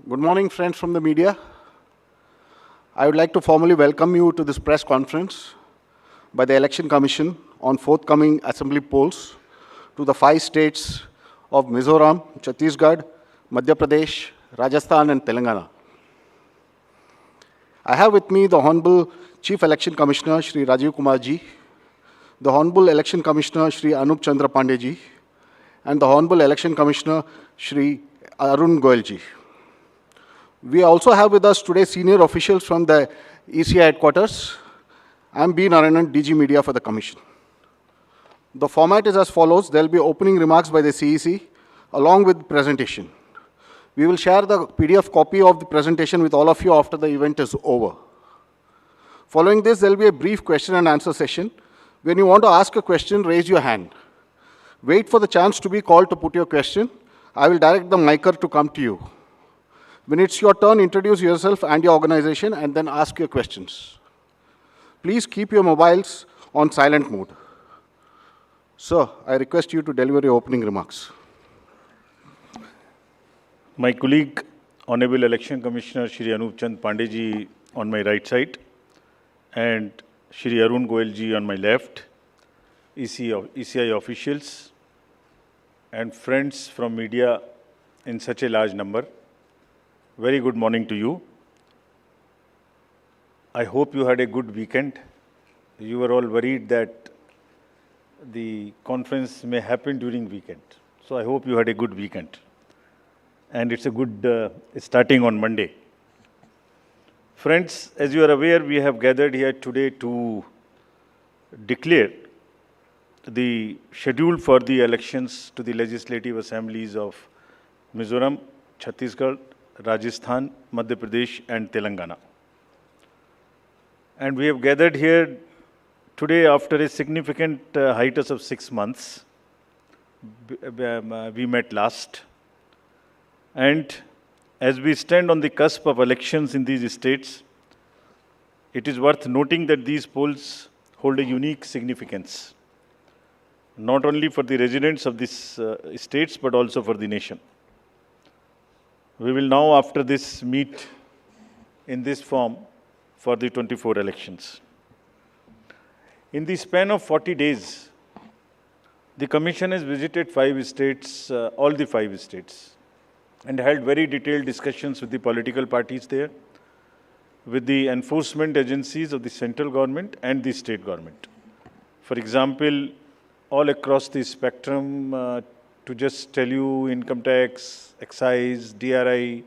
Good morning, friends from the media. I would like to formally welcome you to this press conference by the Election Commission on forthcoming assembly polls to the 5 states of Mizoram, Chhattisgarh, Madhya Pradesh, Rajasthan, and Telangana. I have with me the Honorable Chief Election Commissioner, Shri Rajiv Kumar Ji, the Honorable Election Commissioner, Shri Anup Chandra Pandey Ji, and the Honorable Election Commissioner, Shri Arun Goyal Ji. We also have with us today senior officials from the ECI headquarters. I'm B. Narayanan, DG Media for the Commission. The format is as follows. There will be opening remarks by the CEC along with presentation. We will share the PDF copy of the presentation with all of you after the event is over. Following this, there will be a brief question and answer session. When you want to ask a question, raise your hand. Wait for the chance to be called to put your question. I will direct the micer to come to you. When it's your turn, introduce yourself and your organization and then ask your questions. Please keep your mobiles on silent mode. Sir, I request you to deliver your opening remarks. My colleague, Honorable Election Commissioner Shri Anup Chand Pandey Ji on my right side and Shri Arun Goyal Ji on my left, ECI officials and friends from media in such a large number. Very good morning to you. I hope you had a good weekend. You were all worried that the conference may happen during weekend. So I hope you had a good weekend. And it's a good starting on Monday. Friends, as you are aware, we have gathered here today to declare the schedule for the elections to the legislative assemblies of Mizoram, Chhattisgarh, Rajasthan, Madhya Pradesh and Telangana. And we have gathered here today after a significant hiatus of 6 months. We met last. And as we stand on the cusp of elections in these states, it is worth noting that these polls hold a unique significance, not only for the residents of these states, but also for the nation. We will now, after this, meet in this form for the 24 elections. In the span of 40 days, the Commission has visited 5 states, all the 5 states, and held very detailed discussions with the political parties there, with the enforcement agencies of the central government and the state government. For example, all across the spectrum, to just tell you, income tax, excise, DRI,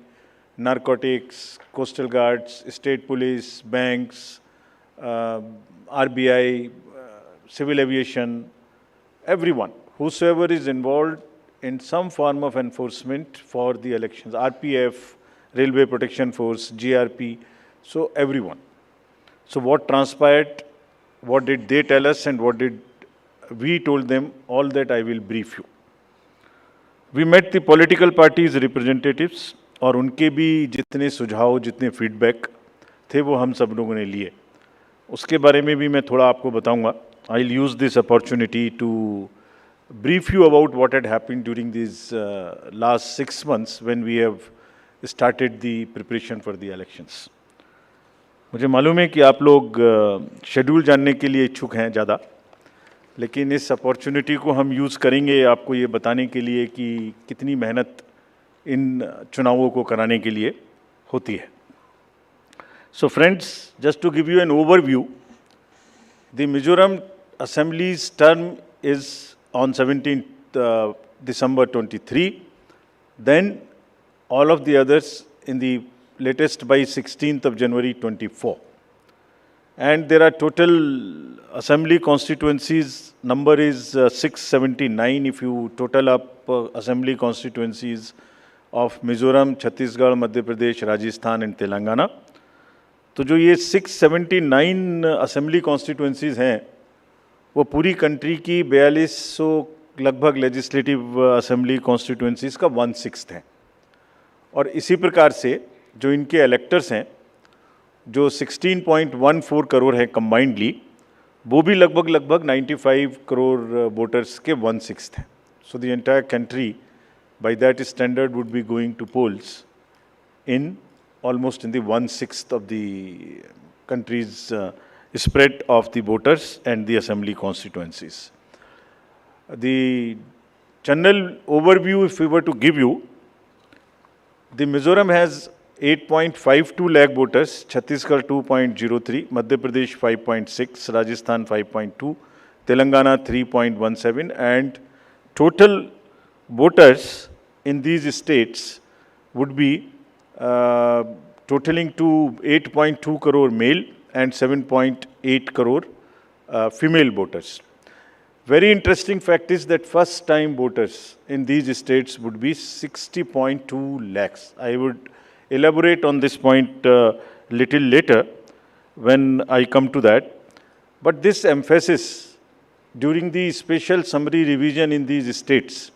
narcotics, coastal guards, state police, banks, RBI, civil aviation, everyone, whosoever is involved in some form of enforcement for the elections, RPF, Railway Protection Force, GRP, so everyone. So what transpired, what did they tell us and what did we told them, all that I will brief you. We met the political parties representatives और उनके भी जितने सुझाव, जितने feedback थे वो हम सब लोगों ने लिए. उसके बारे में भी मैं थोड़ा आपको बताऊंगा. I'll use this opportunity to brief you about what had happened during these last 6 months when we have started the preparation for the elections. मुझे मालूम है कि आप लोग शेड्यूल जानने के लिए इच्छुक हैं ज़्यादा, लेकिन इस अपॉर्चुनिटी को हम यूज़ करेंगे आपको ये बताने के लिए कि कितनी मेहनत इन चुनावों को कराने के लिए होती है. So friends, just to give you an overview, the Mizoram Assembly's term is on 17th December 23. Then all of the others in the latest by 16th of January 24. And there are total assembly constituencies, number is 679 if you total up assembly constituencies of Mizoram, Chhattisgarh, Madhya Pradesh, Rajasthan and Telangana. तो जो ये 679 assembly constituencies हैं, वो पूरी country की 4200 लगभग legislative assembly constituencies का 1/6 हैं. और इसी प्रकार से जो इनके electors हैं, जो 16.14 करोड़ है combinedly, वो भी लगभग 95 करोड़ voters के 1/6 हैं. So the entire country, by that standard, would be going to polls in almost in the 1/6 of the country's spread of the voters and the assembly constituencies. The general overview, if we were to give you, the Mizoram has 8.52 lakh voters, Chhattisgarh 2.03, Madhya Pradesh 5.6, Rajasthan 5.2, Telangana 3.17, and total voters in these states would be totaling to 8.2 crore male and 7.8 crore female voters. Very interesting fact is that first time voters in these states would be 60.2 lakhs. I would elaborate on this point little later when I come to that. But this emphasis during the special summary revision in these states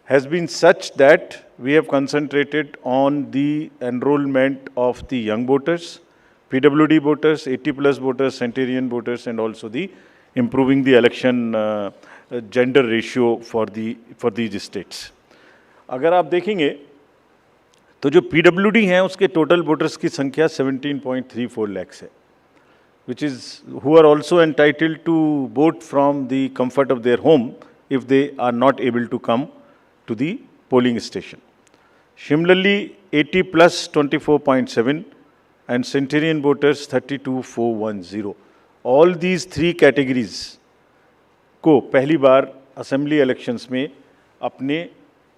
has been such that we have concentrated on the enrollment of the young voters, PWD voters, 80+ voters, centenarian voters, and also the improving the election gender ratio for these states. अगर आप देखेंगे तो जो PWD हैं उसके total voters की संख्या 17.34 lakhs है, which is who are also entitled to vote from the comfort of their home if they are not able to come to the polling station. Similarly, 80+ 24.7 and centenarian voters 32,410. All these three categories को पहली बार assembly elections में अपने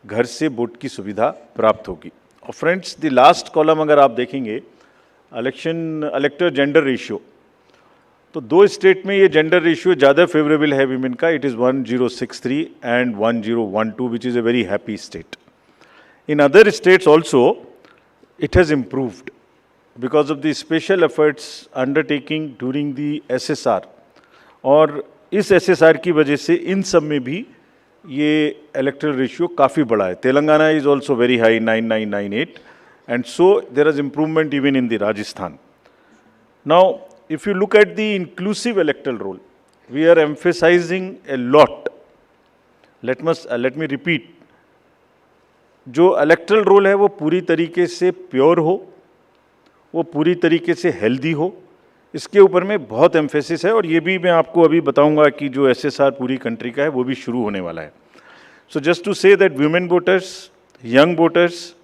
घर से vote की सुविधा प्राप्त होगी. और फ्रेंड्स, द लास्ट कॉलम अगर आप देखेंगे इलेक्टर जेंडर रेशियो, तो दो स्टेट में ये जेंडर रेशियो ज़्यादा फेवरेबल है विमेन का. It is 1063 and 1012, which is a very happy state. In other states also it has improved because of the special efforts undertaking during the SSR. और इस SSR की वजह से इन सब में भी ये electoral ratio काफ़ी बड़ा है. Telangana is also very high, 9998, and so there is improvement even in the Rajasthan. Now, if you look at the inclusive electoral roll, we are emphasizing a lot. Let me repeat. जो electoral roll है वो पूरी तरीके से pure हो, वो पूरी तरीके से हेल्दी हो, इसके ऊपर में बहुत एम्फेसिस है. और ये भी मैं आपको अभी बताऊंगा कि जो एसएसआर पूरी कंट्री का है वो भी शुरू होने वाला है. So just to say that women voters, young voters,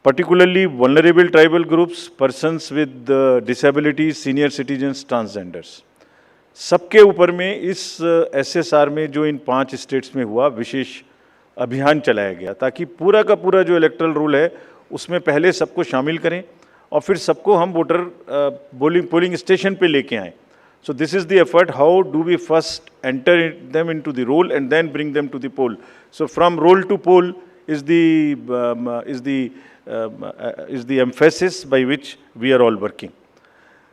particularly vulnerable tribal groups, persons with disabilities, senior citizens, transgenders, सबके ऊपर में इस एसएसआर में जो इन 5 स्टेट्स में हुआ विशेष अभियान चलाया गया, ताकि पूरा का पूरा जो इलेक्टरल रूल है उसमें पहले सबको शामिल करें और फिर सबको हम वोटर पोलिंग स्टेशन पे लेके आएँ. So this is the effort. How do we first enter them into the roll and then bring them to the poll. So from roll to poll is the emphasis by which we are all working.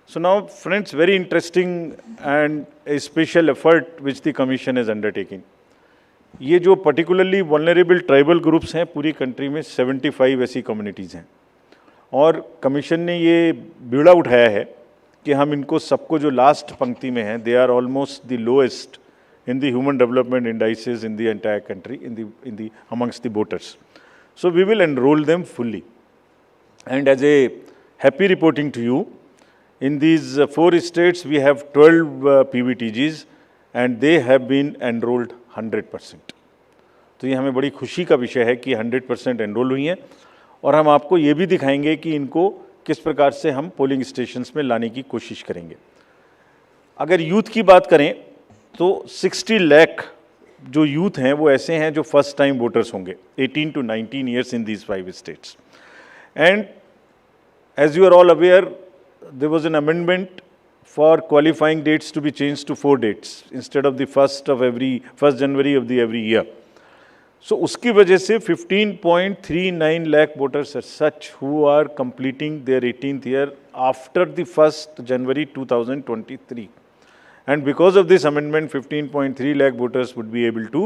So now, friends, very interesting and a special effort which the commission is undertaking. ये जो particularly vulnerable tribal groups हैं पूरी country में 75 ऐसी communities हैं, और commission ने ये बीड़ा उठाया है कि हम इनको सबको जो लास्ट पंक्ति में हैं, they are almost the lowest in the human development indices in the entire country, in the amongst the voters. So we will enroll them fully. And as a happy reporting to you, in these 4 states we have 12 PVTGs and they have been enrolled 100%. तो ये हमें बड़ी खुशी का विषय है कि 100% enrol हुई हैं, और हम आपको ये भी दिखाएंगे कि इनको किस प्रकार से हम पोलिंग स्टेशंस में लाने की कोशिश करेंगे. अगर यूथ की बात करें तो 60 लाख जो यूथ हैं वो ऐसे हैं जो फर्स्ट टाइम वोटर्स होंगे, 18 to 19 years in these 5 states. And as you are all aware, there was an amendment for qualifying dates to be change to 4 dates instead of the 1st January of the every year. So उसकी वजह से 15.39 lakh voters are such who are completing their 18th year after the 1st January 2023. And because of this amendment, 15.3 lakh voters would be able to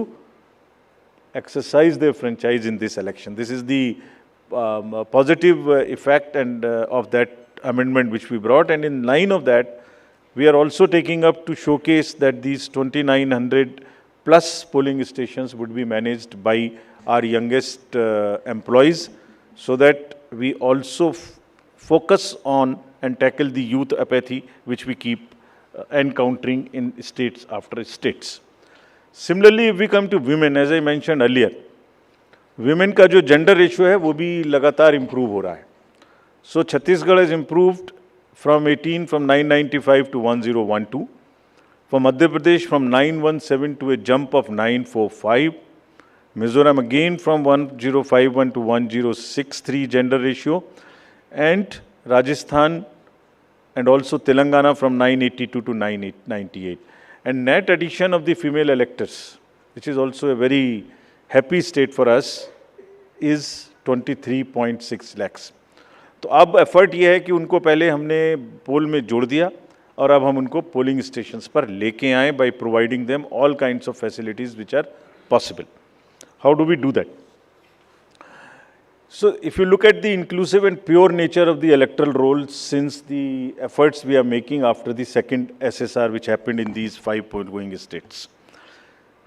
exercise their franchise in this election. This is the positive effect and of that amendment which we brought. And in line of that, we are also taking up to showcase that these 2,900 plus polling stations would be managed by our youngest employees, so that we also focus on and tackle the youth apathy which we keep encountering in states after states. Similarly, if we come to women, as I mentioned earlier, women का जो gender ratio है वो भी लगातार improve हो रहा है. So Chhattisgarh has improved from 995 to 1012. For Madhya Pradesh from 917 to a jump of 945. Mizoram again from 1051 to 1063 gender ratio. And Rajasthan and also Telangana from 982 to 998. And net addition of the female electors, which is also a very happy state for us, is 23.6 lakhs. तो अब effort ये है कि उनको पहले हमने पोल में जोड़ दिया और अब हम उनको पोलिंग स्टेशंस पर लेके आए by providing them all kinds of facilities which are possible. How do we do that? So if you look at the inclusive and pure nature of the electoral roll since the efforts we are making after the second SSR which happened in these 5 going states,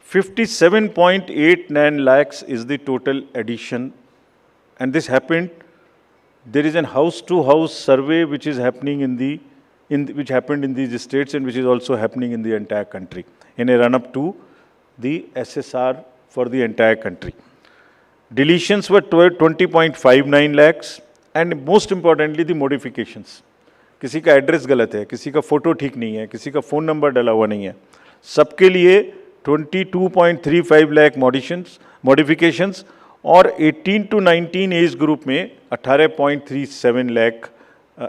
57.89 lakhs is the total addition, and this happened. There is an house-to-house survey which is happening which happened in these states and which is also happening in the entire country in a run-up to the SSR for the entire country. Deletions were 20.59 lakhs, and most importantly the modifications. किसी का address गलत है, किसी का photo ठीक नहीं है, किसी का फ़ोन नंबर डाला हुआ नहीं है, सबके लिए 22.35 लाख मॉडिफिकेशंस और 18 to 19 एज ग्रुप में 18.37 लाख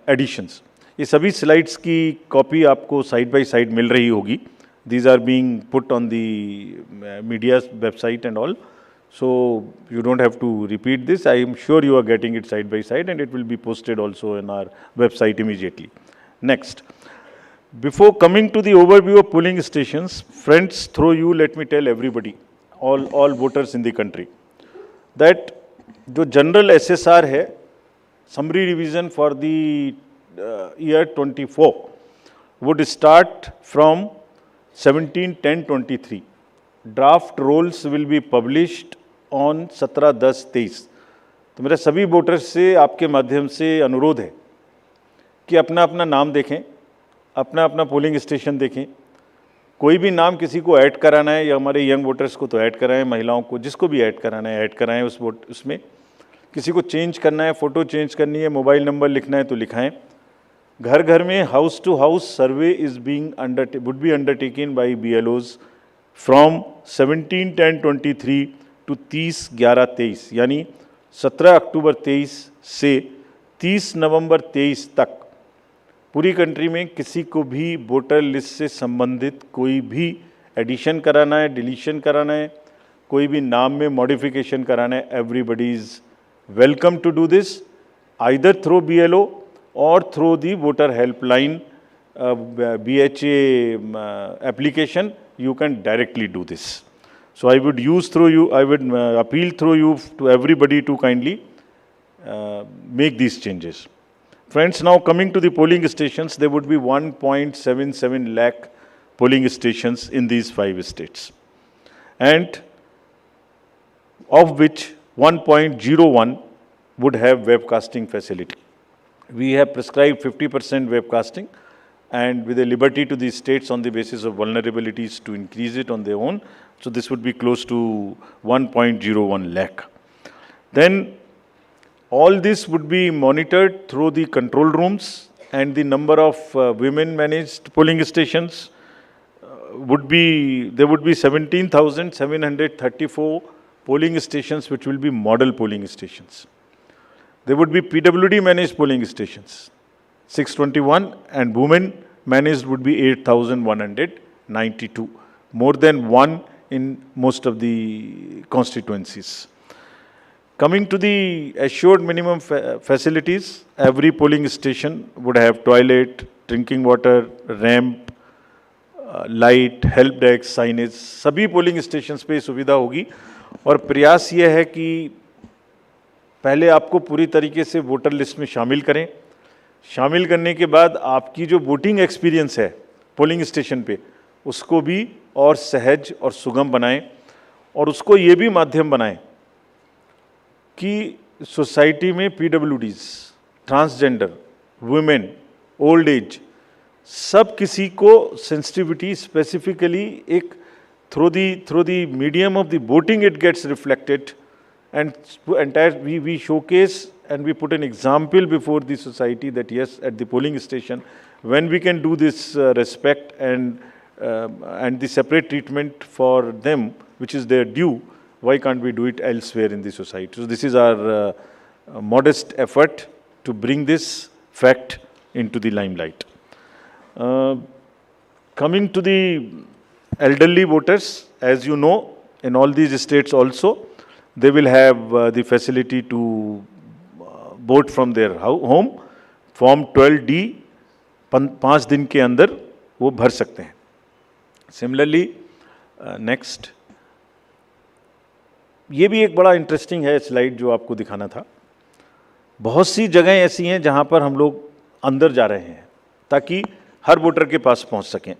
एडिशंस. ये सभी स्लाइड्स की कॉपी आपको साइड बाय साइड मिल रही होगी. These are being put on the media's website and all. So you don't have to repeat this. I am sure you are getting it side by side, and it will be posted also in our website immediately. Next, before coming to the overview of polling stations, friends, through you, let me tell everybody, all voters in the country, that the general SSR है, summary revision for the year 24 would start from 17/10/23. Draft rolls will be published on 17/10/23. तो मेरे सभी voters से आपके माध्यम से अनुरोध है कि अपना अपना नाम देखें, अपना अपना पोलिंग स्टेशन देखें. कोई भी नाम किसी को ऐड कराना है या हमारे यंग वोटर्स को तो ऐड कराएं, महिलाओं को जिसको भी ऐड कराना है ऐड कराएं उसमें. किसी को चेंज करना है, फ़ोटो चेंज करनी है, मोबाइल नंबर लिखना है तो लिखाएं. घर घर में house to house survey would be undertaken by BLOs from 17/10/23 to 30/11/23, यानी 17 अक्टूबर 23 से 30 नवंबर 23 तक पूरी कंट्री में किसी को भी वोटर लिस्ट से संबंधित कोई भी एडिशन कराना है, डिलीशन कराना है, कोई भी नाम में मॉडिफिकेशन कराना है, everybody is welcome to do this either through BLO और through the voter helpline BHA application. You can directly do this. So I would appeal through you to everybody to kindly make these changes. Friends, now coming to the polling stations, there would be 1.77 lakh polling stations in these 5 states, and of which 1.01 would have webcasting facility. We have prescribed 50% webcasting, and with a liberty to the states on the basis of vulnerabilities to increase it on their own. So this would be close to 1.01 lakh. Then all this would be monitored through the control rooms, and the number of women managed polling stations there would be 17,734 polling stations which will be model polling stations. There would be PWD managed polling stations 621, and women managed would be 8,192, more than one in most of the constituencies. Coming to the assured minimum facilities, every polling station would have toilet, drinking water, ramp, light, help desk, signage. सभी polling stations पे सुविधा होगी, और प्रयास ये है कि पहले आपको पूरी तरीके से वोटर लिस्ट में शामिल करें. शामिल करने के बाद आपकी जो वोटिंग एक्सपीरियंस है पोलिंग स्टेशन पे, उसको भी और सहज और सुगम बनाएं, और उसको ये भी माध्यम बनाएं कि सोसाइटी में PWDs, transgender, women, old age, सब किसी को सेंसिटिविटी स्पेसिफिकली एक through the medium of the voting it gets reflected and entire we showcase and we put an example before the society that yes, at the polling station when we can do this respect and the separate treatment for them which is their due, why can't we do it elsewhere in the society? So this is our modest effort to bring this fact into the limelight. Coming to the elderly voters, as you know, in all these states also they will have the facility to vote from their home. Form 12D 5 दिन के अंदर वो भर सकते हैं. Similarly next, ये भी एक बड़ा इंटरेस्टिंग है स्लाइड जो आपको दिखाना था. बहुत सी जगहें ऐसी हैं जहां पर हम लोग अंदर जा रहे हैं ताकि हर वोटर के पास पहुंच सकें.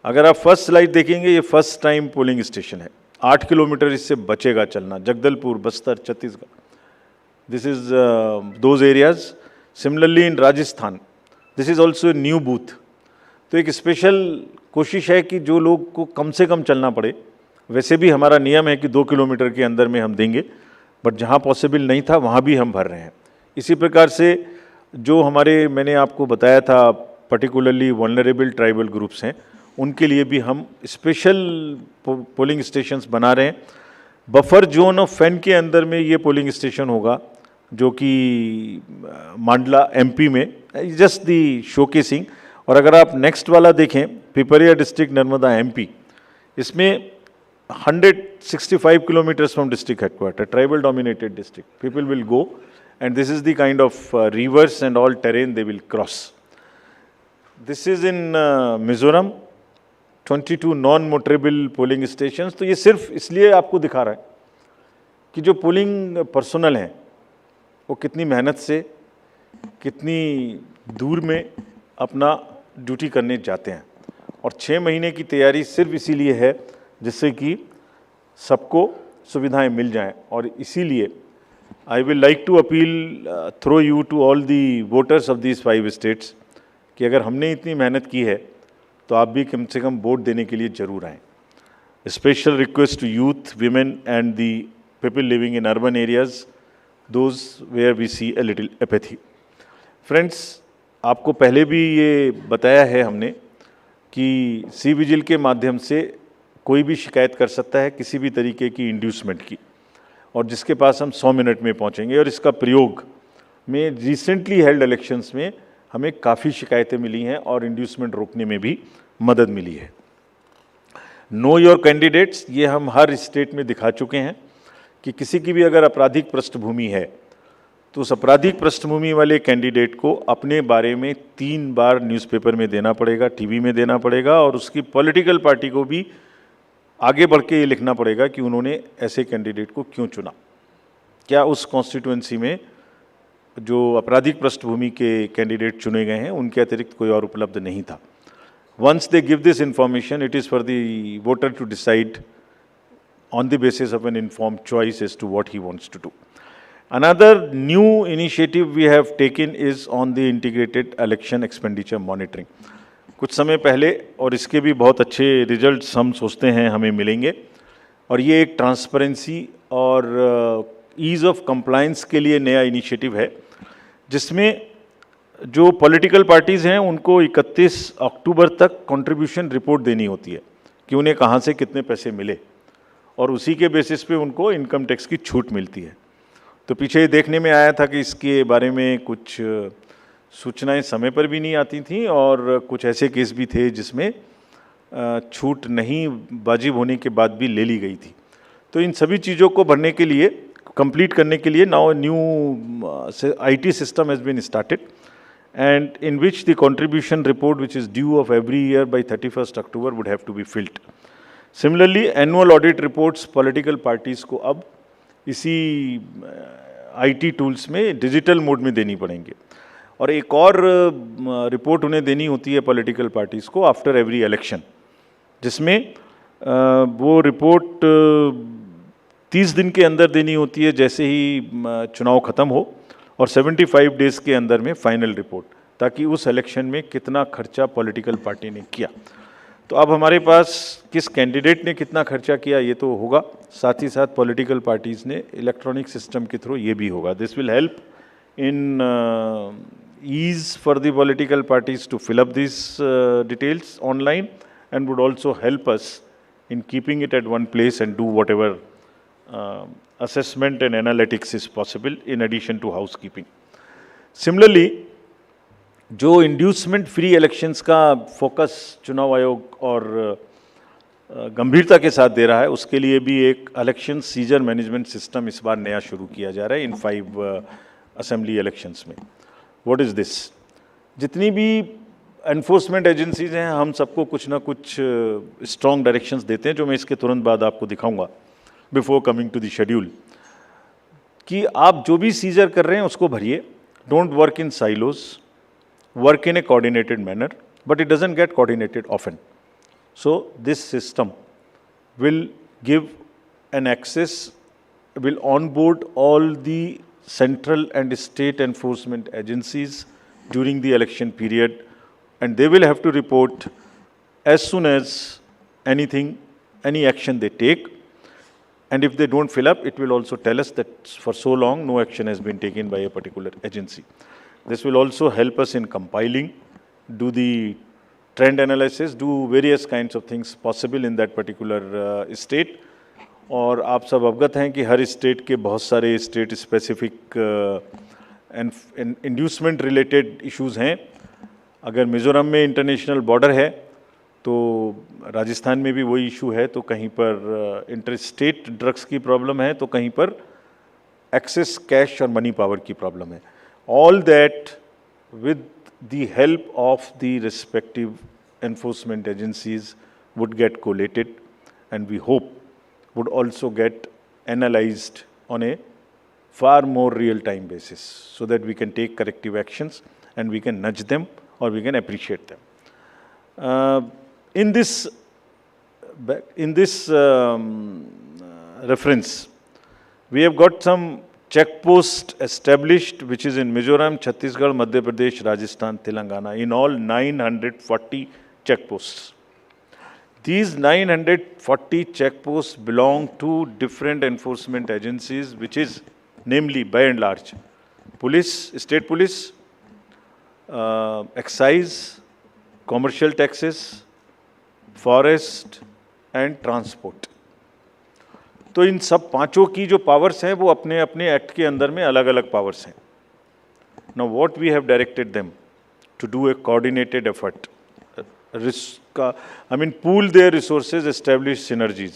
अगर आप फर्स्ट स्लाइड देखेंगे, ये फर्स्ट टाइम पोलिंग स्टेशन है. 8 किलोमीटर इससे बचेगा चलना. Jagdalpur, Bastar, Chhattisgarh, this is those areas. Similarly in Rajasthan, this is also new booth. तो एक स्पेशल कोशिश है कि जो लोग को कम से कम चलना पड़े. वैसे भी हमारा नियम है कि 2 किलोमीटर के अंदर में हम देंगे, बट जहाँ पॉसिबल नहीं था वहाँ भी हम भर रहे हैं. इसी प्रकार से जो हमारे, मैंने आपको बताया था, पर्टिकुलरली वल्नरेबल ट्राइबल ग्रुप्स हैं, उनके लिए भी हम स्पेशल पोलिंग स्टेशंस बना रहे हैं. बफर जोन ऑफ फैन के अंदर में ये पोलिंग स्टेशन होगा, जो कि मांडला एमपी में, जस्ट दी शोकेसिंग. और अगर आप नेक्स्ट वाला देखें, पिपरिया डिस्ट्रिक्ट, नर्मदा एमपी, इसमें 165 kilometers from district headquarters, tribal dominated district. People will go and this is the kind of rivers and all terrain they will cross. This is in Mizoram, 22 non-motorable polling stations. तो ये सिर्फ इसलिए आपको दिखा रहा है कि जो पोलिंग पर्सनल हैं वो कितनी मेहनत से, कितनी दूर में अपना ड्यूटी करने जाते हैं. और 6 महीने की तैयारी सिर्फ इसीलिए है जिससे कि सबको सुविधाएं मिल जाएं. और इसीलिए I will like to appeal through you to all the voters of these 5 states कि अगर हमने इतनी मेहनत की है तो आप भी कम से कम वोट देने के लिए ज़रूर आएँ. Special request to youth, women and the people living in urban areas, those where we see a little apathy. Friends, आपको पहले भी ये बताया है हमने कि सी विजिल के माध्यम से कोई भी शिकायत कर सकता है किसी भी तरीके की इंड्यूसमेंट की, और जिसके पास हम 100 मिनट में पहुंचेंगे. और इसका प्रयोग में रिसेंटली हेल्ड इलेक्शंस में हमें काफ़ी शिकायतें मिली हैं और इंड्यूसमेंट रोकने में भी मदद मिली है. नो योर कैंडिडेट्स, ये हम हर स्टेट में दिखा चुके हैं कि किसी की भी अगर आपराधिक पृष्ठभूमि है तो उस आपराधिक पृष्ठभूमि वाले कैंडिडेट को अपने बारे में 3 बार न्यूज़पेपर में देना पड़ेगा, टीवी में देना पड़ेगा, और उसकी पॉलिटिकल पार्टी को भी आगे बढ़ के ये लिखना पड़ेगा कि उन्होंने ऐसे कैंडिडेट को क्यों चुना, क्या उस कॉन्स्टिट्यूएंसी में जो आपराधिक पृष्ठभूमि के कैंडिडेट चुने गए हैं उनके अतिरिक्त कोई और उपलब्ध नहीं था. Once they give this information, it is for the voter to decide on the basis of an informed choice as to what he wants to do. Another new initiative we have taken is on the integrated election expenditure monitoring. कुछ समय पहले, और इसके भी बहुत अच्छे results हम सोचते हैं हमें मिलेंगे, और ये एक ट्रांसपेरेंसी और ईज़ ऑफ कंप्लायंस के लिए नया इनिशिएटिव है, जिसमें जो पॉलिटिकल पार्टीज़ हैं उनको 31 अक्टूबर तक कंट्रीब्यूशन रिपोर्ट देनी होती है कि उन्हें कहाँ से कितने पैसे मिले, और उसी के बेसिस पे उनको इनकम टैक्स की छूट मिलती है. तो पीछे ये देखने में आया था कि इसके बारे में कुछ सूचनाएं समय पर भी नहीं आती थीं, और कुछ ऐसे केस भी थे जिसमें छूट नहीं वाजिब होने के बाद भी ले ली गई थी. तो इन सभी चीज़ों को भरने के लिए, कंप्लीट करने के लिए now new IT system has been started, and in which the contribution report which is due of every year by 31 October would have to be filed. Similarly annual audit reports political parties को अब इसी IT tools में digital mode में देनी पड़ेंगे. और एक और रिपोर्ट उन्हें देनी होती है पॉलिटिकल पार्टीज़ को आफ्टर एवरी इलेक्शन, जिसमें वो रिपोर्ट 30 दिन के अंदर देनी होती है जैसे ही चुनाव ख़त्म हो, और 75 डेज़ के अंदर में फाइनल रिपोर्ट, ताकि उस इलेक्शन में कितना खर्चा पॉलिटिकल पार्टी ने किया। तो अब हमारे पास किस कैंडिडेट ने कितना खर्चा किया ये तो होगा, साथ ही साथ पॉलिटिकल पार्टीज़ ने इलेक्ट्रॉनिक सिस्टम के थ्रू ये भी होगा। This will help in ease for the political parties to fill up these details online, and would also help us in keeping it at one place and do whatever assessment and analytics is possible in addition to housekeeping. Similarly, जो inducement free elections का focus चुनाव आयोग और गंभीरता के साथ दे रहा है, उसके लिए भी एक इलेक्शन सीजर मैनेजमेंट सिस्टम इस बार नया शुरू किया जा रहा है इन 5 असेंबली इलेक्शंस में। What is this? जितनी भी एनफोर्समेंट एजेंसीज हैं, हम सबको कुछ ना कुछ स्ट्रॉन्ग डायरेक्शंस देते हैं, जो मैं इसके तुरंत बाद आपको दिखाऊंगा before coming to the schedule, कि आप जो भी सीजर कर रहे हैं उसको भरिए। Don't work in silos, work in a coordinated manner, but it doesn't get coordinated often. So this system will give an access, will onboard all the central and state enforcement agencies during the election period, and they will have to report as soon as any action they take. And if they don't fill up, it will also tell us that for so long no action has been taken by a particular agency. This will also help us in compiling, do the trend analysis, do various kinds of things possible in that particular state. और आप सब अवगत हैं कि हर state के बहुत सारे state specific inducement related issues हैं। अगर मिज़ोरम में इंटरनेशनल बॉर्डर है तो राजस्थान में भी वही इशू है, तो कहीं पर इंटर स्टेट ड्रग्स की प्रॉब्लम है, तो कहीं पर एक्सेस कैश और मनी पावर की प्रॉब्लम है। All that with the help of the respective enforcement agencies would get collated, and we hope would also get analyzed on a far more real-time basis, so that we can take corrective actions and we can nudge them or we can appreciate them. In this reference, we have got some check post established, which is in Mizoram, Chhattisgarh, Madhya Pradesh, Rajasthan, Telangana, in all 940 check posts. These 940 check posts belong to different enforcement agencies, which is namely, by and large, police, state police, excise, commercial taxes, forest and transport. तो इन सब पांचों की जो powers हैं वो अपने अपने act के अंदर में अलग अलग पावर्स हैं। Now what we have directed them to do a coordinated effort, pool their resources, establish synergies.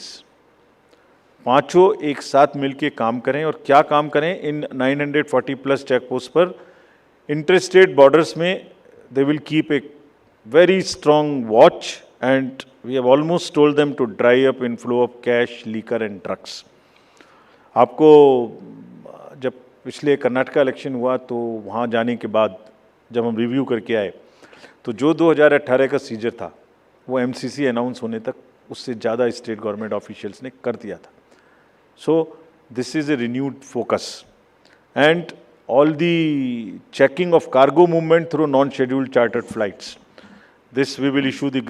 पांचों एक साथ मिलके काम करें, और क्या काम करें? इन 940 प्लस चेक पोस्ट पर इंटरस्टेट बॉर्डर्स में they will keep a very strong watch, and we have almost told them to dry up inflow of cash, liquor and drugs. आपको जब पिछले कर्नाटका इलेक्शन हुआ तो वहाँ जाने के बाद जब हम रिव्यू करके आए तो जो 2018 का सीजर था वो MCC अनाउंस होने तक उससे ज़्यादा स्टेट गवर्नमेंट ऑफिशियल्स ने कर दिया था। सो this is a renewed focus, and all the checking of cargo movement through non scheduled chartered flights, this we will issue the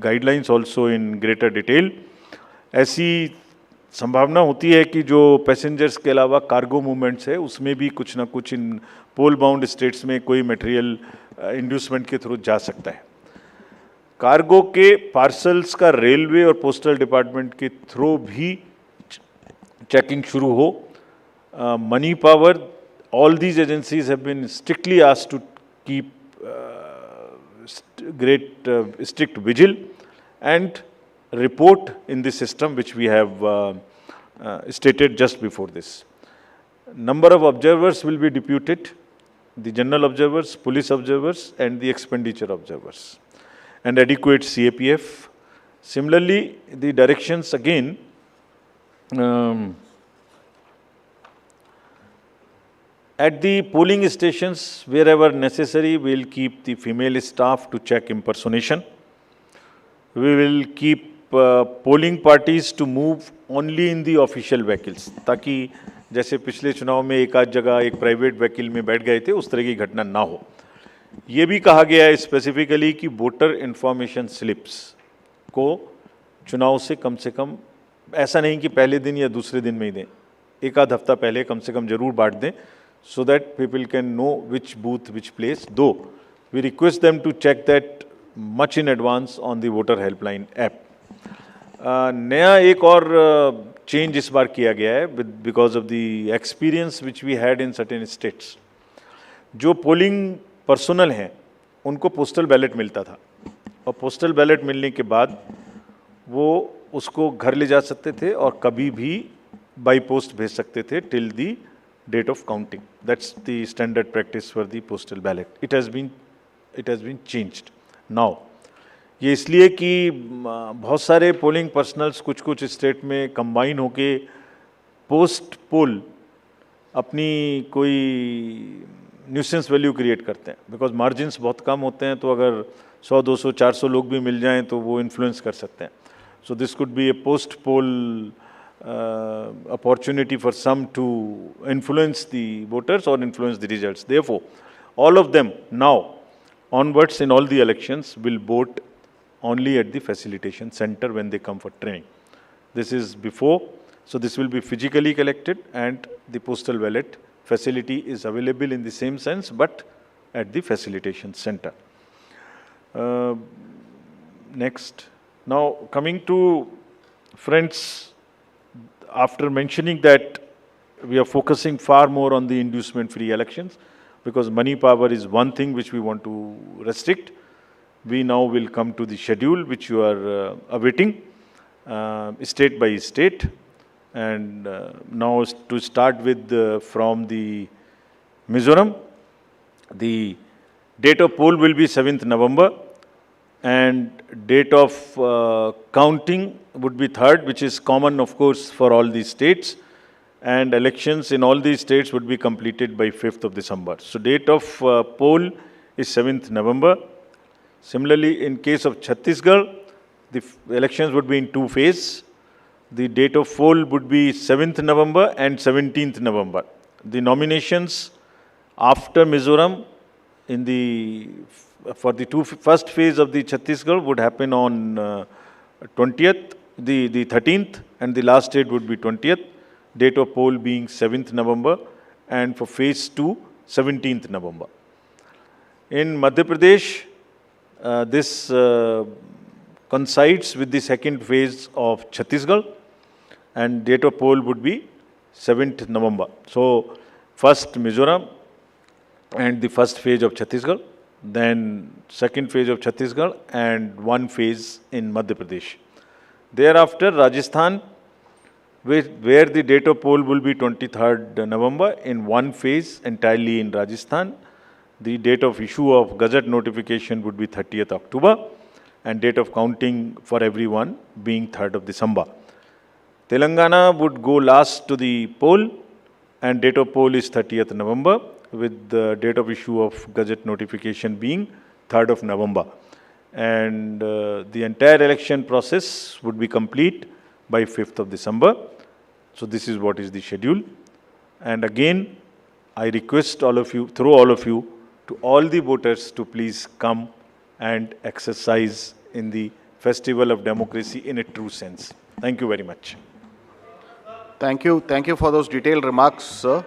guidelines also in greater detail. ऐसी संभावना होती है कि जो पैसेंजर्स के अलावा कार्गो मूवमेंट्स है उसमें भी कुछ ना कुछ इन पोल बाउंड स्टेट्स में कोई मटेरियल इंड्यूसमेंट के थ्रू जा सकता है। कार्गो के पार्सल्स का रेलवे और पोस्टल डिपार्टमेंट के थ्रू भी चेकिंग शुरू हो। Money power, all these agencies have been strictly asked to keep strict vigil and report in this system, which we have stated just before this. Number of observers will be deputed, the general observers, police observers and the expenditure observers, and adequate CAPF. Similarly, the directions again at the polling stations, wherever necessary, we will keep the female staff to check impersonation. We will keep polling parties to move only in the official vehicles, ताकि जैसे पिछले चुनाव में एक आध जगह एक private vehicle में बैठ गए थे, उस तरह की घटना ना हो। ये भी कहा गया है स्पेसिफिकली कि वोटर इन्फॉर्मेशन स्लिप्स को चुनाव से कम ऐसा नहीं कि पहले दिन या दूसरे दिन में ही दें, एक आध हफ्ता पहले कम से कम जरूर बांट दें, so that people can know which booth, which place. Though we request them to check that much in advance on the voter helpline app. नया एक और चेंज इस बार किया गया है because of the experience which we had in certain states. जो polling personnel हैं उनको पोस्टल बैलेट मिलता था, और पोस्टल बैलेट मिलने के बाद वो उसको घर ले जा सकते थे और कभी भी बाई पोस्ट भेज सकते थे till the date of counting. That's the standard practice for the postal ballot. It has been changed now. ये इसलिए कि बहुत सारे पोलिंग पर्सनल्स कुछ स्टेट में कंबाइन होके पोस्ट पोल अपनी कोई न्यूसेंस वैल्यू क्रिएट करते हैं, बिकॉज मार्जिन्स बहुत कम होते हैं, तो अगर 100, 200, 400 लोग भी मिल जाएं तो वो इन्फ्लुएंस कर सकते हैं। So this could be A post pole opportunity for some to influence the voters or influence the results. Therefore, all of them now onwards in all the elections will vote only at the facilitation center when they come for training. This is before, so this will be physically collected, and the postal ballot facility is available in the same sense but at the facilitation center. Next, now coming to friends, after mentioning that we are focusing far more on the inducement-free elections, because money power is one thing which we want to restrict, we now will come to the schedule which you are awaiting, state by state. And now to start with from the Mizoram, the date of poll will be 7th November, and date of counting would be 3rd, which is common of course for all these states, and elections in all these states would be completed by 5th of December. So date of poll is 7th November. Similarly, in case of Chhattisgarh, the elections would be in 2 phases. The date of poll would be 7th November and 17th November. The nominations after Mizoram in the for the first phase of the Chhattisgarh would happen on 20th, the 13th, and the last date would be 20th. Date of poll being 7th November, and for phase 2, 17th November. In Madhya Pradesh, this coincides with the second phase of Chhattisgarh, and date of poll would be 7th November. So, first Mizoram and the first phase of Chhattisgarh, then second phase of Chhattisgarh, and one phase in Madhya Pradesh. Thereafter, Rajasthan, where the date of poll will be 23rd November in one phase entirely in Rajasthan. The date of issue of Gazette notification would be 30th October, and date of counting for everyone being 3rd of December. Telangana would go last to the poll, and date of poll is 30th November, with the date of issue of Gazette notification being 3rd of November. And the entire election process would be complete by 5th of December. So this is what is the schedule. And again, I request all of you, through all of you, to all the voters to please come and exercise in the festival of democracy in a true sense. Thank you very much. Thank you for those detailed remarks, sir.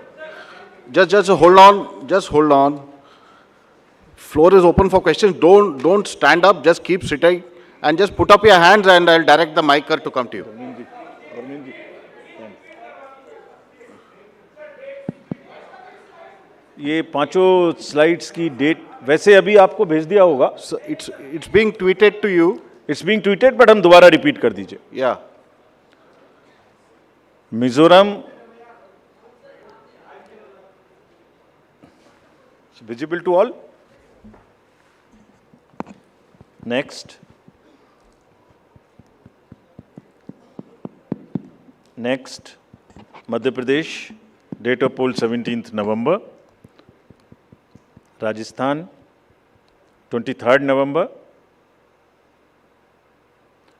Just hold on. Floor is open for questions. Don't stand up. Just keep sitting and just put up your hands, and I'll direct the micer to come to you. ये पांचों slides की date वैसे अभी आपको भेज दिया होगा. So it's being tweeted to you. It's being tweeted, but हम दोबारा रिपीट कर दीजिए. Yeah. Mizoram visible to all. Next. Madhya Pradesh, date of poll 17th November. Rajasthan, 23rd November.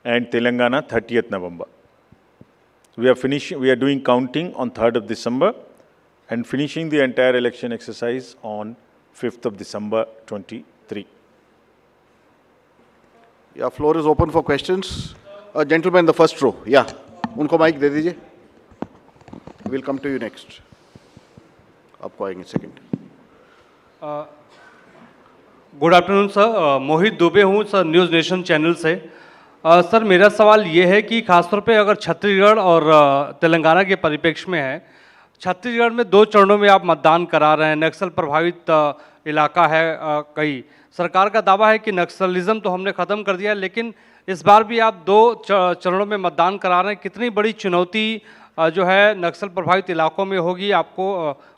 and Telangana 30th November. We are doing counting on 3rd of December and finishing the entire election exercise on 5th of December 23. Yeah, floor is open for questions. Gentleman in the first row. Yeah, उनको mic दे दीजिए. We'll come to you next. आपको आएंगे second. Good afternoon sir, मोहित दुबे हूँ sir, news nation channel से। Sir मेरा सवाल ये है कि खासतौर पे अगर छत्तीसगढ़ और तेलंगाना के परिप्रेक्ष्य में है, छत्तीसगढ़ में 2 चरणों में आप मतदान करा रहे हैं, नक्सल प्रभावित इलाका है कई। सरकार का दावा है कि नक्सलिज्म तो हमने ख़त्म कर दिया है, लेकिन इस बार भी आप 2 चरणों में मतदान करा रहे हैं। कितनी बड़ी चुनौती जो है नक्सल प्रभावित इलाकों में होगी आपको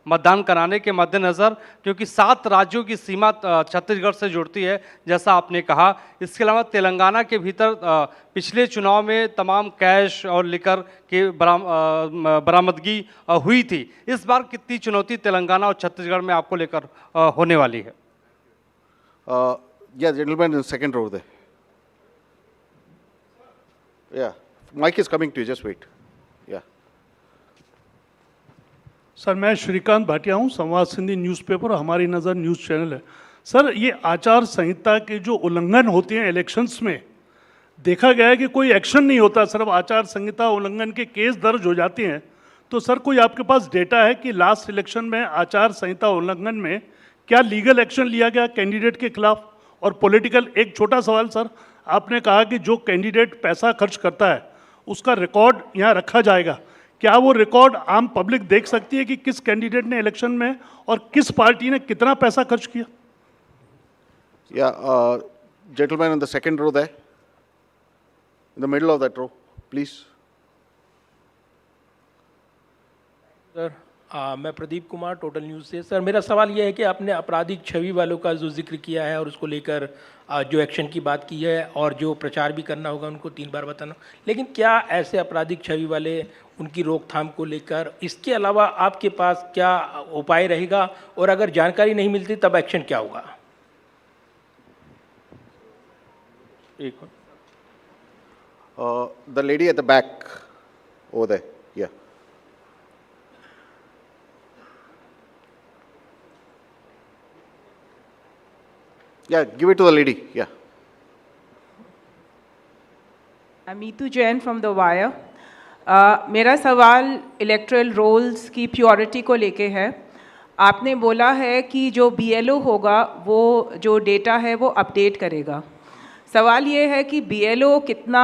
मतदान कराने के मद्देनज़र, क्योंकि 7 राज्यों की सीमा छत्तीसगढ़ से जुड़ती है जैसा आपने कहा। इसके अलावा तेलंगाना के भीतर पिछले चुनाव में तमाम कैश और लिकर की बरामदगी हुई थी। इस बार कितनी चुनौती तेलंगाना और छत्तीसगढ़ में आपको लेकर होने वाली है? Yeah, gentleman in the second row there. Yeah, mic is coming to you, just wait. Yeah. Sir मैं श्रीकांत भाटिया हूँ, संवाद सिंधी न्यूज़पेपर और हमारी नज़र न्यूज़ चैनल है। सर ये आचार संहिता के जो उल्लंघन होते हैं इलेक्शंस में, देखा गया है कि कोई एक्शन नहीं होता, सिर्फ आचार संहिता उल्लंघन के केस दर्ज हो जाते हैं। तो सर कोई आपके पास डेटा है कि लास्ट इलेक्शन में आचार संहिता उल्लंघन में क्या लीगल एक्शन लिया गया कैंडिडेट के खिलाफ? और पॉलिटिकल, एक छोटा सवाल सर, आपने कहा कि जो कैंडिडेट पैसा खर्च करता है उसका रिकॉर्ड यहाँ रखा जाएगा, क्या वो रिकॉर्ड आम पब्लिक देख सकती है कि किस कैंडिडेट ने इलेक्शन में और किस पार्टी ने कितना पैसा खर्च किया? Yeah, gentleman in the second row there. In the middle of that row, please. Sir मैं प्रदीप कुमार, टोटल न्यूज़ से। सर मेरा सवाल यह है कि आपने आपराधिक छवि वालों का जो जिक्र किया है और उसको लेकर जो एक्शन की बात की है और जो प्रचार भी करना होगा उनको 3 बार बताना, लेकिन क्या ऐसे आपराधिक छवि वाले, उनकी रोकथाम को लेकर इसके अलावा आपके पास क्या उपाय रहेगा, और अगर जानकारी नहीं मिलती तब एक्शन क्या होगा? The lady at the back over there. Yeah. Yeah, give it to the lady. Yeah. I'm Meetu Jain from The Wire. मेरा सवाल इलेक्ट्रल रोल्स की प्योरिटी को लेके है। आपने बोला है कि जो BLO होगा वो जो डेटा है वो अपडेट करेगा। सवाल ये है कि BLO कितना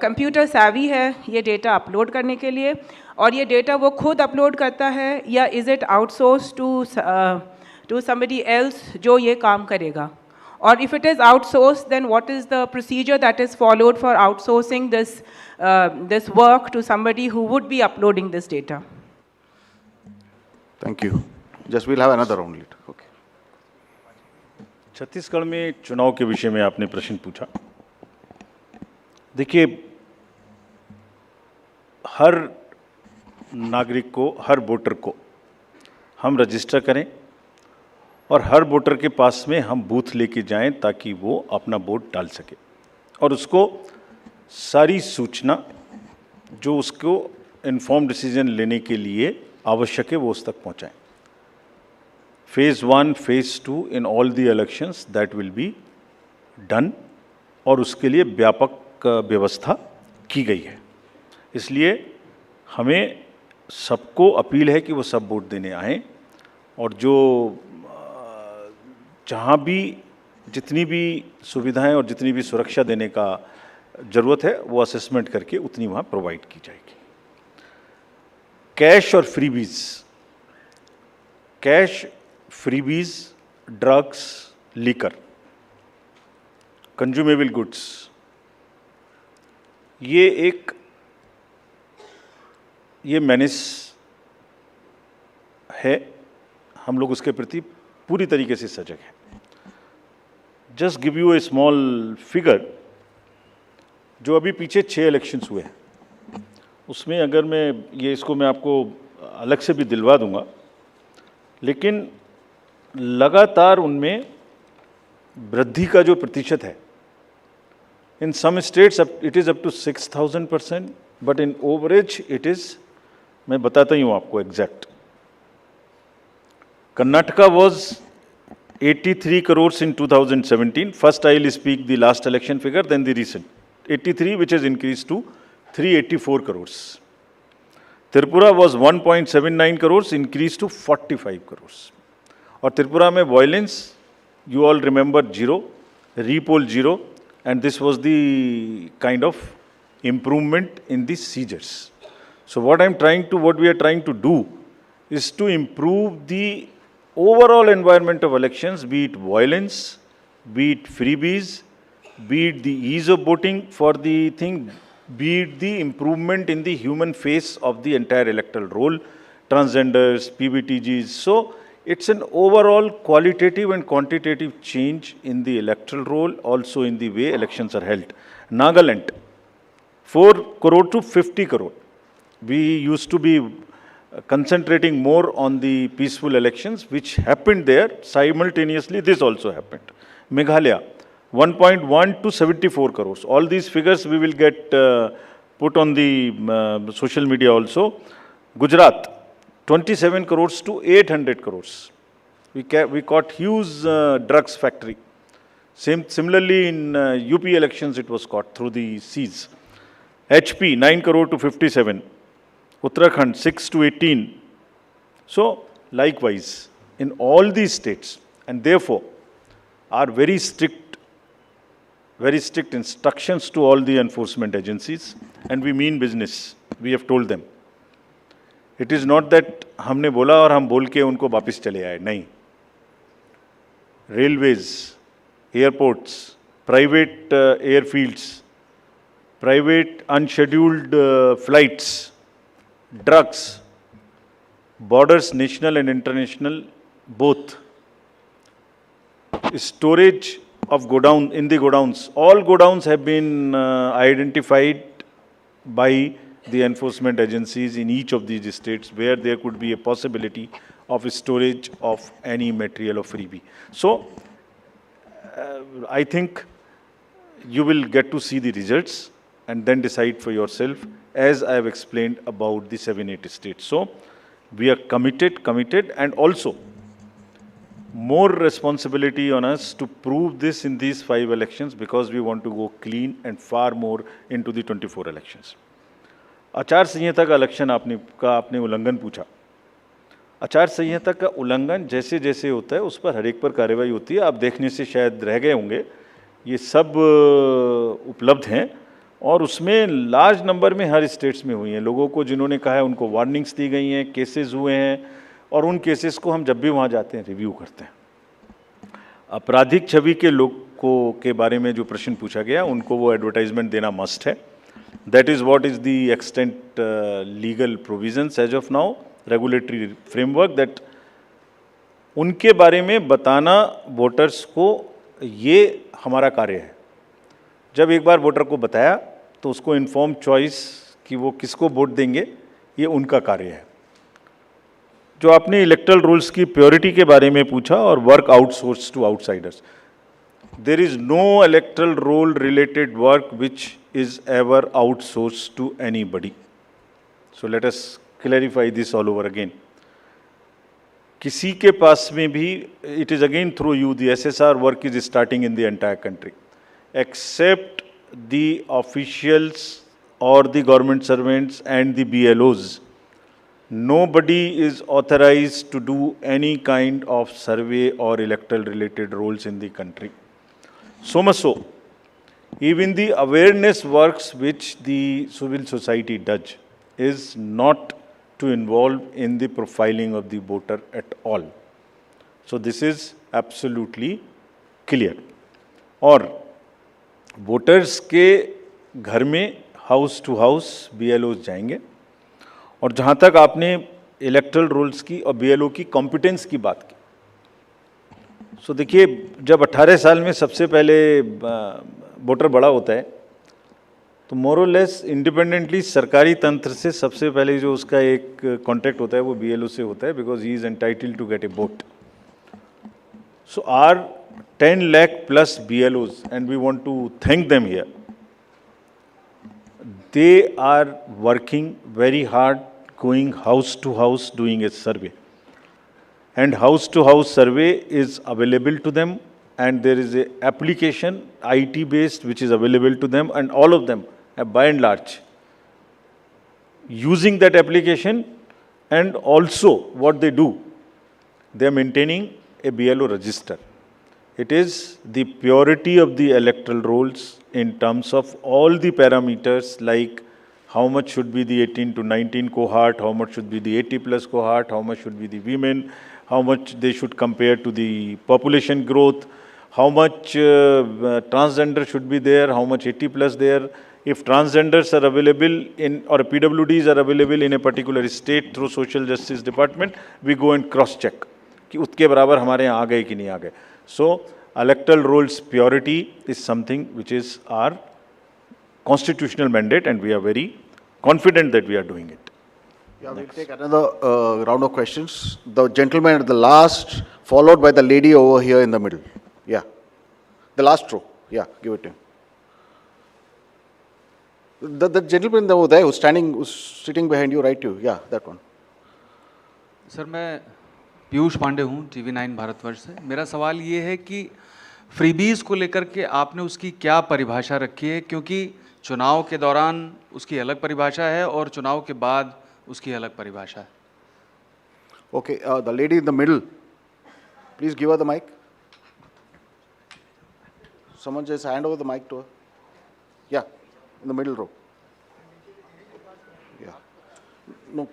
कंप्यूटर savvy है ये डेटा अपलोड करने के लिए, और ये डेटा वो खुद अपलोड करता है या is it outsource to somebody else जो ये काम करेगा? और if it is outsourced, then what is the procedure that is followed for outsourcing this work to somebody who would be uploading this data? Thank you. Just we'll have another round later. Okay. Chhattisgarh में चुनाव के विषय में आपने प्रश्न पूछा। देखिए, हर नागरिक को, हर वोटर को हम रजिस्टर करें और हर वोटर के पास में हम बूथ लेके जाएं ताकि वो अपना वोट डाल सके और उसको सारी सूचना जो उसको इन्फॉर्म डिसीजन लेने के लिए आवश्यक है वो उस तक पहुंचाएं। Phase 1, phase 2 in all the elections that will be done, और उसके लिए व्यापक व्यवस्था की गई है। इसलिए हमें सबको अपील है कि वो सब वोट देने आएँ, और जो जहाँ भी जितनी भी सुविधाएं और जितनी भी सुरक्षा देने का ज़रूरत है वो असेसमेंट करके उतनी वहाँ प्रोवाइड की जाएगी। कैश और freebies, cash, freebies, drugs, liquor, consumable goods, ये मेनेस है। हम लोग उसके प्रति पूरी तरीके से सजग हैं। Just give U A small figure, जो अभी पीछे 6 इलेक्शंस हुए हैं उसमें अगर मैं आपको अलग से भी दिलवा दूंगा, लेकिन लगातार उनमें वृद्धि का जो प्रतिशत है In some states it is up to 6,000%, but in overage it is, मैं बताता ही हूँ आपको exact. Karnataka was 83 crores in 2017. First I will speak the last election figure, then the recent. 83, which has increased to 384 crores. Tripura was 1.79 crores, increased to 45 crores. और त्रिपुरा में violence, you all remember zero, repoll zero, and this was the kind of improvement in the seizures. So what we are trying to do is to improve the overall environment of elections, be it violence, be it freebies, be it the ease of voting for the thing, be it the improvement in the human face of the entire electoral roll, transgenders, PBTGs. So it's an overall qualitative and quantitative change in the electoral roll, also in the way elections are held. Nagaland, 4 crore to 50 crore. We used to be concentrating more on the peaceful elections, which happened there. Simultaneously, this also happened. Meghalaya, 1.1 to 74 crores. All these figures we will get put on the social media also. Gujarat, 27 crores to 800 crores. We caught huge drugs factory. Similarly, in UP elections, it was caught through the seas. HP, 9 crore to 57. Uttarakhand, 6 to 18. So, likewise, in all these states, and therefore, are very strict instructions to all the enforcement agencies, and we mean business. We have told them. It is not that हमने बोला और हम बोल के उनको वापस चले आए, नहीं. Railways, airports, private airfields, private unscheduled flights, drugs, borders, national and international, both. Storage of godown, in the godowns. All godowns have been identified by the enforcement agencies in each of these states where there could be a possibility of storage of any material of freebie. So, I think you will get to see the results and then decide for yourself, as I have explained about the 7-8 states. So, we are committed, and also more responsibility on us to prove this in these 5 elections, because we want to go clean and far more into the 24 elections. आचार संहिता का election आपने उल्लंघन पूछा. आचार संहिता का उल्लंघन जैसे जैसे होता है उस पर हर एक पर कार्रवाई होती है. आप देखने से शायद रह गए होंगे, ये सब उपलब्ध हैं और उसमें लार्ज नंबर में हर स्टेट्स में हुई हैं. लोगों को जिन्होंने कहा है उनको वार्निंग्स दी गई हैं, केसेस हुए हैं, और उन केसेस को हम जब भी वहाँ जाते हैं रिव्यू करते हैं. आपराधिक छवि के लोगों के बारे में जो प्रश्न पूछा गया, उनको वो एडवर्टाइजमेंट देना मस्ट है. That is what is the extent legal provisions as of now, regulatory framework, that उनके बारे में बताना वोटर्स को, ये हमारा कार्य है. जब एक बार वोटर को बताया तो उसको इन्फॉर्म चॉइस कि वो किसको वोट देंगे, ये उनका कार्य है. जो आपने इलेक्टरल रूल्स की प्योरिटी के बारे में पूछा और work outsource to outsiders, there is no electoral roll related work which is ever outsourced to anybody. So let us clarify this all over again. किसी के पास में भी, it is again through you, the SSR work is starting in the entire country, except the officials or the government servants and the BLOs. Nobody is authorized to do any kind of survey or electoral related roles in the country. So much so, even the awareness works which the civil society does is not to involve in the profiling of the voter at all. So this is absolutely clear. और voters के घर में house to house BLOs जाएंगे. और जहाँ तक आपने electoral roles की और BLO की कॉम्पिटेंस की बात की, सो देखिए, जब 18 साल में सबसे पहले वोटर बड़ा होता है तो मोर और लेस इंडिपेंडेंटली सरकारी तंत्र से सबसे पहले जो उसका एक कॉन्टैक्ट होता है वो BLO से होता है, because he is entitled to get a vote. So are 10 lakh plus BLOs, and we want to thank them here they are working very hard, going house to house, doing a survey. And house to house survey is available to them, and there is a application, IT based, which is available to them, and all of them, by and large, using that application. And also what they do, they are maintaining a BLO register. It is the purity of the electoral rolls in terms of all the parameters, like how much should be the 18 to 19 cohort, how much should be the 80 plus cohort, how much should be the women, how much they should compare to the population growth, how much transgender should be there, how much 80 plus there. If transgenders are available in, or PWDs are available in a particular state through Social Justice Department, we go and cross check कि उसके बराबर हमारे यहाँ आ गए कि नहीं आ गए. So electoral rolls purity is something which is our constitutional mandate, and we are very confident that we are doing it. Yeah, we'll take another round of questions. The gentleman at the last, followed by the lady over here in the middle. Yeah, the last row. Yeah, give it to him. The gentleman over there who's sitting behind you, right? You. Yeah, that one. Sir मैं पीयूष पांडे हूँ TV9 Bharatvarsh से. मेरा सवाल ये है कि freebies को लेकर के आपने उसकी क्या परिभाषा रखी है, क्योंकि चुनाव के दौरान उसकी अलग परिभाषा है और चुनाव के बाद उसकी अलग परिभाषा है. Okay, the lady in the middle. Please give her the mic. Someone just hand over the mic to her. Yeah, in the middle row. Yeah. No.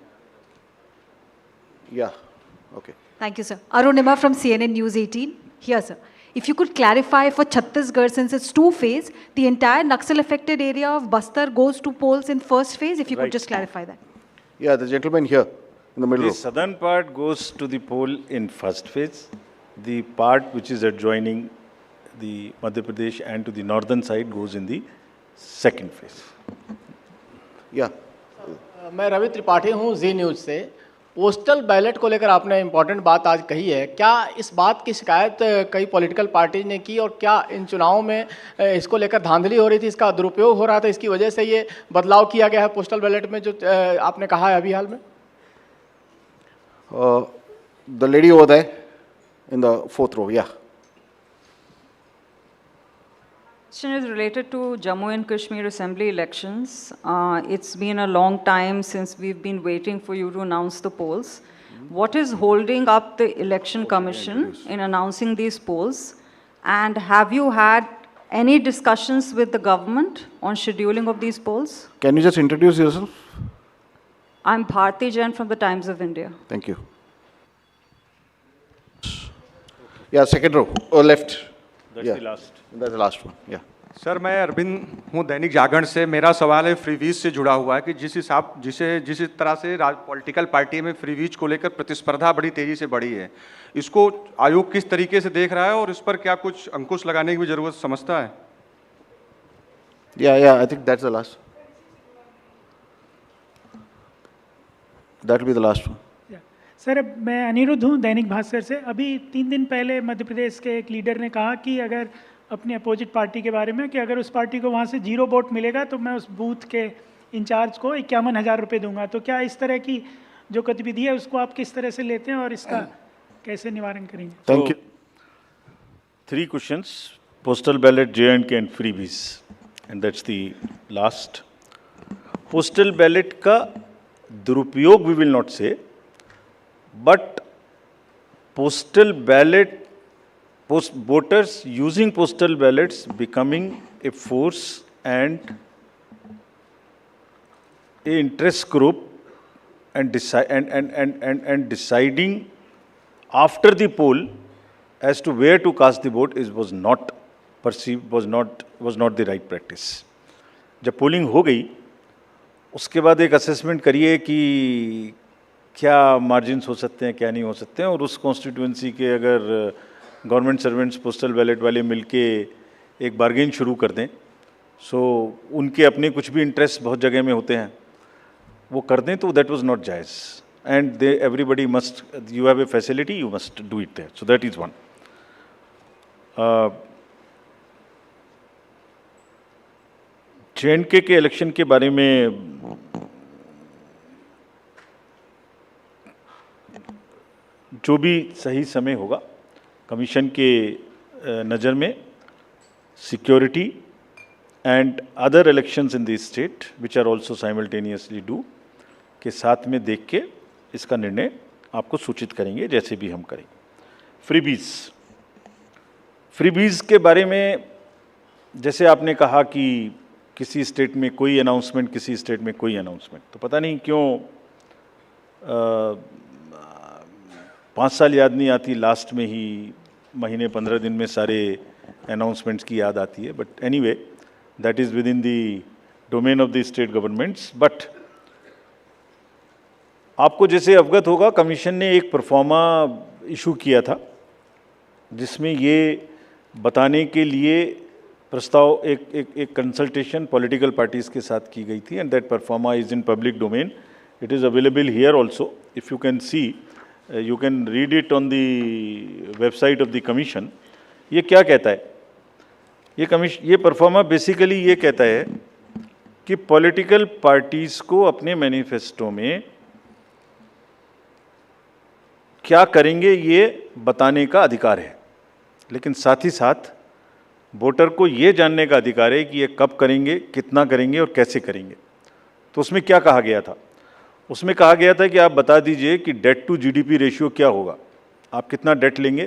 Yeah. Okay. Thank you, sir. Arunima from CNN News 18. Here, sir. If you could clarify for Chhattisgarh, since it's two-phase, the entire Naxal-affected area of Bastar goes to polls in first phase. If you could just clarify that. Yeah, the gentleman here in the middle The row. southern part goes to the poll in first phase. The part which is adjoining the Madhya Pradesh and to the northern side goes in the second phase. Yeah. मैं रवि त्रिपाठी हूँ जी news से. Postal ballot को लेकर आपने important बात आज कही है. क्या इस बात की शिकायत कई पॉलिटिकल पार्टी ने की, और क्या इन चुनावों में इसको लेकर धांधली हो रही थी, इसका दुरुपयोग हो रहा था, इसकी वजह से ये बदलाव किया गया है पोस्टल बैलेट में जो आपने कहा है अभी हाल में? The lady over there in the fourth row. Yeah. Question is related to Jammu and Kashmir Assembly elections. It's been a long time since we've been waiting for you to announce the polls. What is holding up the Election Commission in announcing these polls? And have you had any discussions with the government on scheduling of these polls? Can you just introduce yourself? I'm Bharti Jain from the Times of India. Thank you. Yeah, second row or left. That's Yeah. the last. That's the last one. Yeah. Sir मैं अरविंद हूँ दैनिक जागरण से. मेरा सवाल है freebies से जुड़ा हुआ है कि जिस तरह से पॉलिटिकल पार्टी में फ्रीवीज को लेकर प्रतिस्पर्धा बड़ी तेजी से बढ़ी है, इसको आयोग किस तरीके से देख रहा है और इस पर क्या कुछ अंकुश लगाने की भी जरूरत समझता है? Yeah, I think that's the last. That will be the last one. Sir मैं अनिरुद्ध हूँ दैनिक भास्कर से. अभी 3 दिन पहले मध्य प्रदेश के एक लीडर ने कहा कि अगर अपनी अपोजिट पार्टी के बारे में कि अगर उस पार्टी को वहाँ से 0 वोट मिलेगा तो मैं उस बूथ के इंचार्ज को 51,000 रुपये दूंगा. तो क्या इस तरह की जो गतिविधि है उसको आप किस तरह से लेते हैं और इसका कैसे निवारण करेंगे? Thank you. 3 questions: postal ballot, J&K and freebies, and that's the last. Postal ballot का दुरुपयोग we will not say, but postal ballot, voters using postal ballots becoming a force and a interest group and deciding after the poll as to where to cast the vote was not perceived, was not the right practice. जब polling हो गई उसके बाद एक assessment करिए कि क्या margins हो सकते हैं, क्या नहीं हो सकते हैं, और उस कॉन्स्टिट्यूएंसी के अगर गवर्नमेंट सर्वेंट्स पोस्टल बैलेट वाले मिलके एक बार्गेन शुरू कर दें, सो उनके अपने कुछ भी इंटरेस्ट बहुत जगह में होते हैं, वो कर दें, तो दैट वाज नॉट जायज़. And they everybody must, you have a facility, you must do it there. So that is one. J&K के इलेक्शन के बारे में जो भी सही समय होगा, कमीशन के नज़र में security and other elections in the state which are also simultaneously due के साथ में देख के इसका निर्णय आपको सूचित करेंगे, जैसे भी हम करेंगे। फ्रीबीज के बारे में जैसे आपने कहा कि किसी स्टेट में कोई अनाउंसमेंट, किसी स्टेट में कोई अनाउंसमेंट, तो पता नहीं क्यों 5 साल याद नहीं आती, लास्ट में ही महीने 15 दिन में सारे अनाउंसमेंट्स की याद आती है। But anyway, that is with in the domain of the state governments. But आपको जैसे अवगत होगा, कमीशन ने एक परफॉर्मा इशू किया था जिसमें ये बताने के लिए प्रस्ताव एक कंसल्टेशन पॉलिटिकल पार्टीज़ के साथ की गई थी, and that pro forma is in public domain. It is available here also, if you can see, you can read it on the website of the commission. ये क्या कहता है? ये परफॉर्मा बेसिकली ये कहता है कि पॉलिटिकल पार्टीज़ को अपने मैनिफेस्टो में क्या करेंगे ये बताने का अधिकार है, लेकिन साथ ही साथ वोटर को ये जानने का अधिकार है कि ये कब करेंगे, कितना करेंगे और कैसे करेंगे। तो उसमें क्या कहा गया था? उसमें कहा गया था कि आप बता दीजिए कि डेट टू जीडीपी रेशियो क्या होगा, आप कितना डेट लेंगे,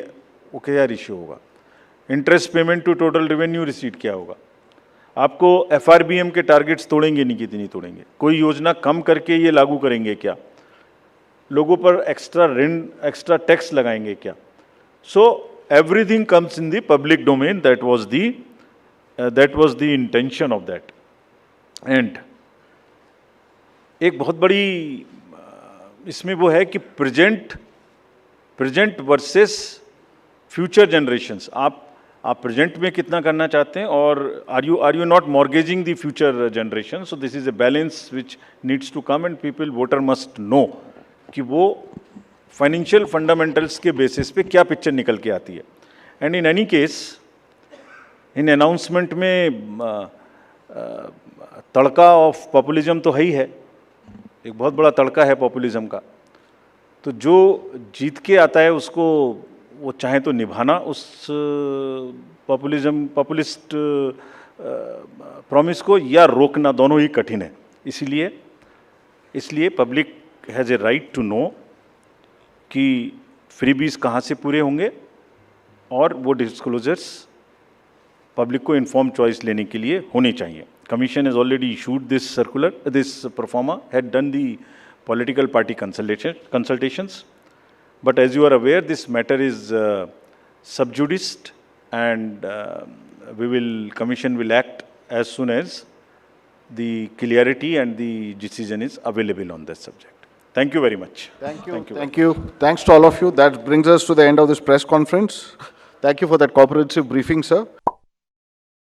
वो क्या रेशियो होगा, interest payment to total revenue receipt क्या होगा, आपको एफआरबीएम के टारगेट्स तोड़ेंगे नहीं, कितनी तोड़ेंगे, कोई योजना कम करके ये लागू करेंगे क्या, लोगों पर एक्स्ट्रा टैक्स लगाएंगे क्या। सो everything comes in the public domain. That was the intention of that. And एक बहुत बड़ी इसमें वो है कि प्रेजेंट वर्सेस फ्यूचर जनरेशंस। आप प्रेजेंट में कितना करना चाहते हैं, और are you not mortgaging the future generation. So this is a balance which needs to come, and people, voter must know कि वो फाइनेंशियल फंडामेंटल्स के बेसिस पे क्या पिक्चर निकल के आती है। And in any case, in announcement में तड़का ऑफ पॉपुलिज्म तो है ही है, एक बहुत बड़ा तड़का है पॉपुलिज्म का। तो जो जीत के आता है उसको वो चाहे तो निभाना उस पॉपुलिस्ट प्रॉमिस को, या रोकना, दोनों ही कठिन है। इसलिए public has a right to know कि फ्रीबीज कहाँ से पूरे होंगे, और वो डिस्क्लोजर्स पब्लिक को इन्फॉर्म चॉइस लेने के लिए होने चाहिए। Commission has already issued this circular, this proforma, had done the political party consultations, but as you are aware this matter is sub judice, and commission will act as soon as the clarity and the decision is available on that subject. Thank you very much. Thank you. Thanks to all of you. That brings us to the end of this press conference. Thank you for that comprehensive briefing, sir.